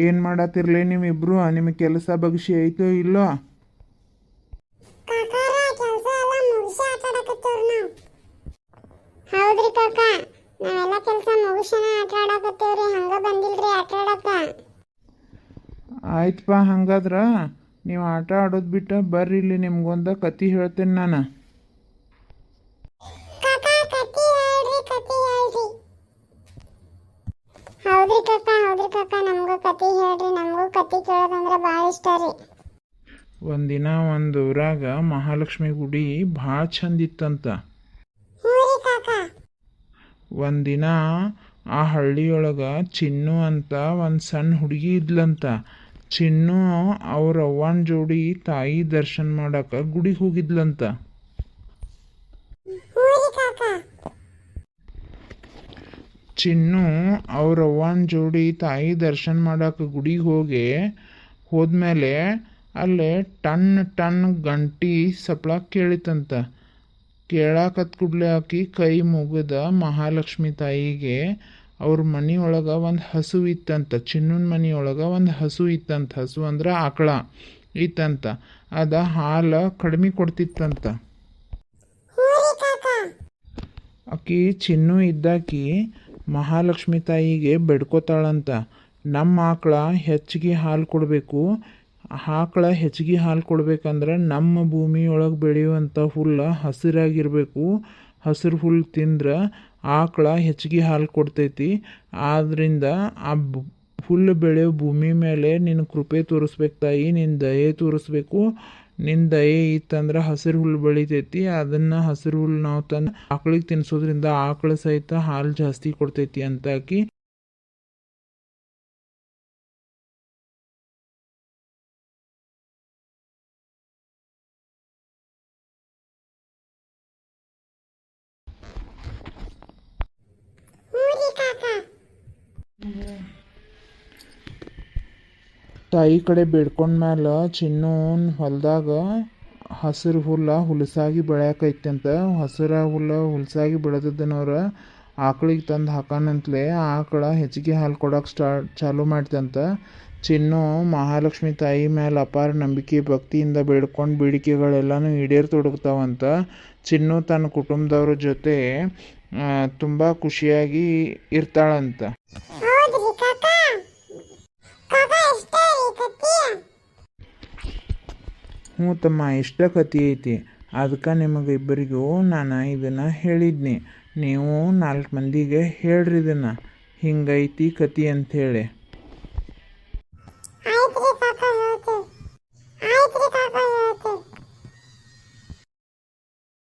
ಏನು ಮಾಡತ್ತಿರ್ಲಿ ನೀವಿಬ್ರು? ನಿಮಗೆ ಕೆಲಸ ಬಗ್ಸಿ ಐತೋ ಇಲ್ಲೋ? ಕಾಕಾರ ಕೆಲಸ ಎಲ್ಲ ಮುಗಿಸಿ ಆಟ ಆಡಕತ್ತೇವ್ರಿ ನಾವು. ಹೌದ್ರಿ ಕಾಕ, ನಾವೆಲ್ಲ ಕೆಲಸ ಮುಗಿಸನ ಆಟ ಆಡಕತ್ತೇವ್ರಿ. ಹಂಗ ಬಂದಿಲ್ರಿ ಆಟ ಆಡಕ. ಆಯ್ತಪ್ಪ, ಹಂಗಾದ್ರೆ ನೀವು ಆಟ ಆಡೋದು ಬಿಟ್ಟು ಬರ್ರಿ, ಇಲ್ಲಿ ನಿಮ್ಗೊಂದು ಕತೆ ಹೇಳ್ತೇನೆ ನಾನು. ಕಾಕ ಕತ್ತಿ ಹೇಳ್ರಿ, ಕತ್ತಿ ಹೇಳ್ರಿ. ಹೌದ್ರಿ ಕಾಕ, ನಮಗೂ ಕತ್ತಿ ಹೇಳ್ರಿ. ನಮಗೂ ಕತ್ತಿ ಕೇಳೋದಂದ್ರೆ ಭಾಳ ಇಷ್ಟ ರೀ. ಒಂದಿನ ಒಂದು ಊರಾಗ ಮಹಾಲಕ್ಷ್ಮಿ ಗುಡಿ ಭಾಳ ಚಂದ ಇತ್ತಂತ. ಹ್ಞೂ ರೀ ಕಾಕ. ಒಂದಿನ ಆ ಹಳ್ಳಿಯೊಳಗೆ ಚಿನ್ನು ಅಂತ ಒಂದು ಸಣ್ಣ ಹುಡುಗಿ ಇದ್ಲಂತ. ಚಿನ್ನು ಅವ್ರ ಅವ್ವನ ಜೋಡಿ ತಾಯಿ ದರ್ಶನ ಮಾಡಕ್ಕೆ ಗುಡಿಗೆ ಹೋಗಿದ್ಲಂತ. ಹ್ಞೂ ರೀ ಕಾಕ. ಚಿನ್ನು ಅವ್ರ ಅವ್ವನ ಜೋಡಿ ತಾಯಿ ದರ್ಶನ ಮಾಡಕ್ಕೆ ಗುಡಿಗೆ ಹೋದ್ಮೇಲೆ ಅಲ್ಲೇ ಟನ್ ಟನ್ ಗಂಟಿ ಸಪ್ಳ ಕೇಳಿತಂತ. ಕೇಳಾಕತ್ ಕೂಡಲೇ ಆಕಿ ಕೈ ಮುಗಿದ ಮಹಾಲಕ್ಷ್ಮಿ ತಾಯಿಗೆ ಅವ್ರ ಮನೆಯೊಳಗೆ ಒಂದು ಹಸು ಇತ್ತಂತ. ಚಿನ್ನನ ಮನೆಯೊಳಗೆ ಒಂದು ಹಸು ಇತ್ತಂತ. ಹಸು ಅಂದ್ರೆ ಆಕಳ ಇತ್ತಂತ. ಅದು ಹಾಲು ಕಡಿಮೆ ಕೊಡ್ತಿತ್ತಂತ. ಹ್ಞೂ ರೀ ಕಾಕ. ಆಕಿ ಚಿನ್ನು ಇದ್ದಾಕಿ ಮಹಾಲಕ್ಷ್ಮಿ ತಾಯಿಗೆ ಬೇಡ್ಕೋತಾಳಂತ, ನಮ್ಮ ಆಕಳ ಹೆಚ್ಚಿಗೆ ಹಾಲು ಕೊಡಬೇಕು. ಆಕಳ ಹೆಚ್ಚಿಗೆ ಹಾಲು ಕೊಡ್ಬೇಕಂದ್ರೆ ನಮ್ಮ ಭೂಮಿಯೊಳಗೆ ಬೆಳೆಯುವಂಥ ಹುಲ್ಲು ಹಸಿರಾಗಿರಬೇಕು. ಹಸಿರು ಹುಲ್ಲು ತಿಂದ್ರೆ ಆಕಳ ಹೆಚ್ಚಿಗೆ ಹಾಲು ಕೊಡ್ತೈತಿ. ಆದ್ದರಿಂದ ಆ ಹುಲ್ಲು ಬೆಳೆಯೋ ಭೂಮಿ ಮೇಲೆ ನಿನ್ನ ಕೃಪೆ ತೋರಿಸ್ಬೇಕು ತಾಯಿ, ನಿನ್ನ ದಯೆ ತೋರಿಸ್ಬೇಕು. ನಿನ್ನ ದಯೆ ಇತ್ತಂದ್ರೆ ಹಸಿರು ಹುಲ್ಲು ಬೆಳಿತೈತಿ. ಅದನ್ನು ಹಸಿರು ಹುಲ್ಲು ನಾವು ತಂದು ಆಕಳಿಗೆ ತಿನ್ನಿಸೋದ್ರಿಂದ ಆಕಳ ಸಹಿತ ಹಾಲು ಜಾಸ್ತಿ ಕೊಡ್ತೈತಿ ಅಂತ ಆಕಿ ಹ್ಞೂ ರೀ ಕಾಕ. ತಾಯಿ ಕಡೆ ಬೇಡ್ಕೊಂಡ್ಮೇಲೆ ಚಿನ್ನು ಹೊಲದಾಗ ಹಸಿರು ಹುಲ್ಲು ಹುಲಸಾಗಿ ಬೆಳೆಯಕೈತಂತ. ಹಸಿರು ಹುಲ್ಲು ಹುಲಸಾಗಿ ಬೆಳೆದದನ್ನವ್ರ ಆಕಳಿಗೆ ತಂದು ಹಾಕೋಣಂತಲೇ ಆಕಳ ಹೆಚ್ಚಿಗೆ ಹಾಲು ಕೊಡೋಕೆ ಚಾಲು ಮಾಡ್ತಂತ. ಚಿನ್ನು ಮಹಾಲಕ್ಷ್ಮಿ ತಾಯಿ ಮೇಲೆ ಅಪಾರ ನಂಬಿಕೆ ಭಕ್ತಿಯಿಂದ ಬೇಡ್ಕೊಂಡು ಬೇಡಿಕೆಗಳೆಲ್ಲನೂ ಈಡೇರ್ತೊಡಗ್ತಾವಂತ. ಚಿನ್ನು ತನ್ನ ಕುಟುಂಬದವ್ರ ಜೊತೆ ತುಂಬ ಖುಷಿಯಾಗಿ ಇರ್ತಾಳಂತ. ಹೌದ್ರಿ ಕಾಕ. ಕಾಕ ಎಷ್ಟೇ ರೀ ಕತ್ತಿ? ಹ್ಞೂ ತಮ್ಮ, ಇಷ್ಟ ಕತೆ ಐತಿ. ಅದಕ್ಕೆ ನಿಮಗೆ ಇಬ್ಬರಿಗೂ ನಾನು ಇದನ್ನು ಹೇಳಿದ್ನಿ. ನೀವು 4 ಮಂದಿಗೆ ಹೇಳ್ರಿ ಇದನ್ನು, ಹಿಂಗೈತಿ ಕತೆ ಅಂಥೇಳಿ. ಆಯ್ತು ರೀ